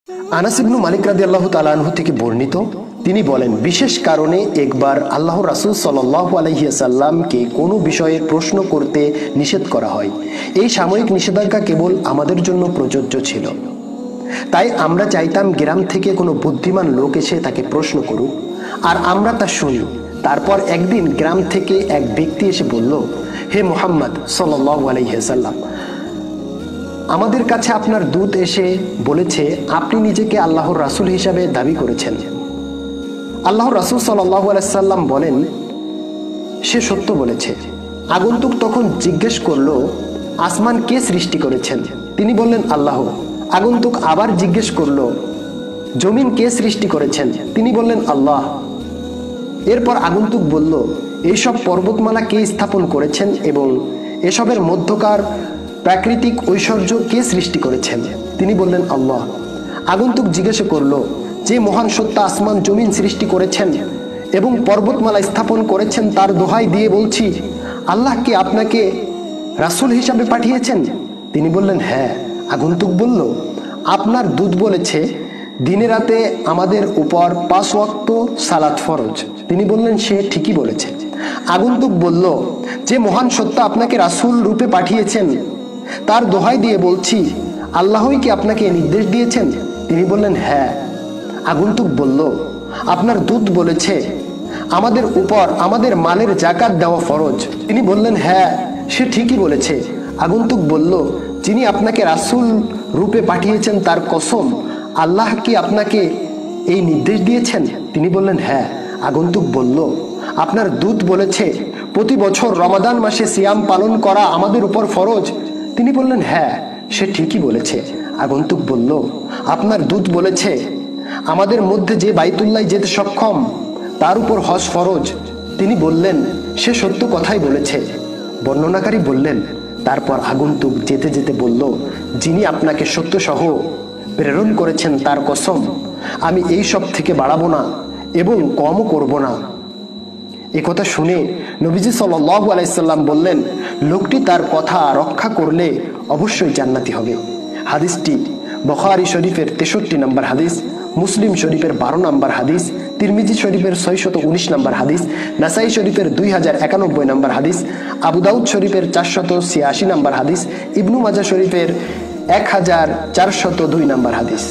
আনাস ইবনু মালিক রাদিয়াল্লাহু তাআলা আনহু থেকে বর্ণিত, তিনি বলেন, বিশেষ কারণে একবার আল্লাহর রাসূল সাল্লাল্লাহু আলাইহি ওয়াসাল্লামকে কোনো বিষয়ে প্রশ্ন করতে নিষেধ করা হয়। এই সাময়িক নিষেধাজ্ঞা কেবল আমাদের জন্য প্রযোজ্য ছিল। তাই আমরা চাইতাম গ্রাম থেকে কোনো বুদ্ধিমান লোক এসে তাকে প্রশ্ন করুক আর আমরা তা শুনি। তারপর একদিন গ্রাম থেকে এক ব্যক্তি এসে বলল, হে মুহাম্মদ সাল্লাল্লাহু আলাইহি ওয়াসাল্লাম, আমাদের কাছে আপনার দূত এসে বলেছে আপনি নিজেকে আল্লাহর রাসূল হিসাবে দাবি করেছেন। আল্লাহর রাসূল সাল্লাল্লাহু আলাইহি ওয়াসাল্লাম বলেন, সে সত্য বলেছে। আগন্তুক তখন জিজ্ঞেস করলো, আসমান কে সৃষ্টি করেছেন? তিনি বললেন, আল্লাহ। আগন্তুক আবার জিজ্ঞেস করলো, জমিন কে সৃষ্টি করেছেন? তিনি বললেন, আল্লাহ। এরপর আগন্তুক বলল, এইসব পর্বতমালা কে স্থাপন করেছেন এবং এসবের মধ্যকার প্রাকৃতিক ঐশ্বর্য কে সৃষ্টি করেছেন? তিনি বললেন, আল্লাহ। আগন্তুক জিজ্ঞাসা করল, যে মহান সত্তা আসমান জমিন সৃষ্টি করেছেন এবং পর্বতমালা স্থাপন করেছেন তার দোহাই দিয়ে বলছি, আল্লাহ কি আপনাকে রাসূল হিসাবে পাঠিয়েছেন? তিনি বললেন, হ্যাঁ। আগন্তুক বলল, আপনার দূত বলেছে দিনে রাতে আমাদের উপর 5 ওয়াক্ত সালাত ফরজ। তিনি বললেন, সে ঠিকই বলেছে। আগন্তুক বলল, যে মহান সত্তা আপনাকে রাসূল রূপে পাঠিয়েছেন তার দোহাই দিয়ে বলছি, আল্লাহই কি আপনাকে নির্দেশ দিয়েছেন? তিনি বললেন, হ্যাঁ। আগন্তুক বলল, আপনার দূত বলেছে আমাদের উপর আমাদের মালের যাকাত দেওয়া ফরজ। তিনি বললেন, হ্যাঁ, সে ঠিকই বলেছে। আগন্তুক বলল, যিনি আপনাকে রাসূল রূপে পাঠিয়েছেন তার কসম, আল্লাহ কি আপনাকে এই নির্দেশ দিয়েছেন? তিনি বললেন, হ্যাঁ। আগন্তুক বলল, আপনার দূত বলেছে প্রতি বছর রমাদান মাসে সিয়াম পালন করা আমাদের উপর ফরজ। তিনি বললেন, হ্যাঁ, সে ঠিকই বলেছে। আগন্তুক বলল, আপনার দূত বলেছে আমাদের মধ্যে যে বাইতুল্লাহ যেতে সক্ষম তার উপর হজ ফরজ। তিনি বললেন, সে সত্য কথাই বলেছে। বর্ণনাকারী বললেন, তারপর আগন্তুক যেতে যেতে বলল, যিনি আপনাকে সত্য সহ প্রেরণ করেছেন তার কসম, আমি এই সব থেকে বাড়াবো না এবং কমও করব না। এ কথা শুনে নবীজি সাল্লাল্লাহু আলাইহি সাল্লাম বললেন, লোকটি তার কথা রক্ষা করলে অবশ্যই জান্নাতি হবে। হাদিসটি বুখারী শরীফের 63 নম্বর হাদিস, মুসলিম শরীফের 12 নম্বর হাদিস, তিরমিজি শরীফের 619 নম্বর হাদিস, নাসাই শরীফের 2091 নম্বর হাদিস, আবু দাউদ শরীফের 486 নম্বর হাদিস, ইবনু মাজাহ শরীফের 1402 নম্বর হাদিস।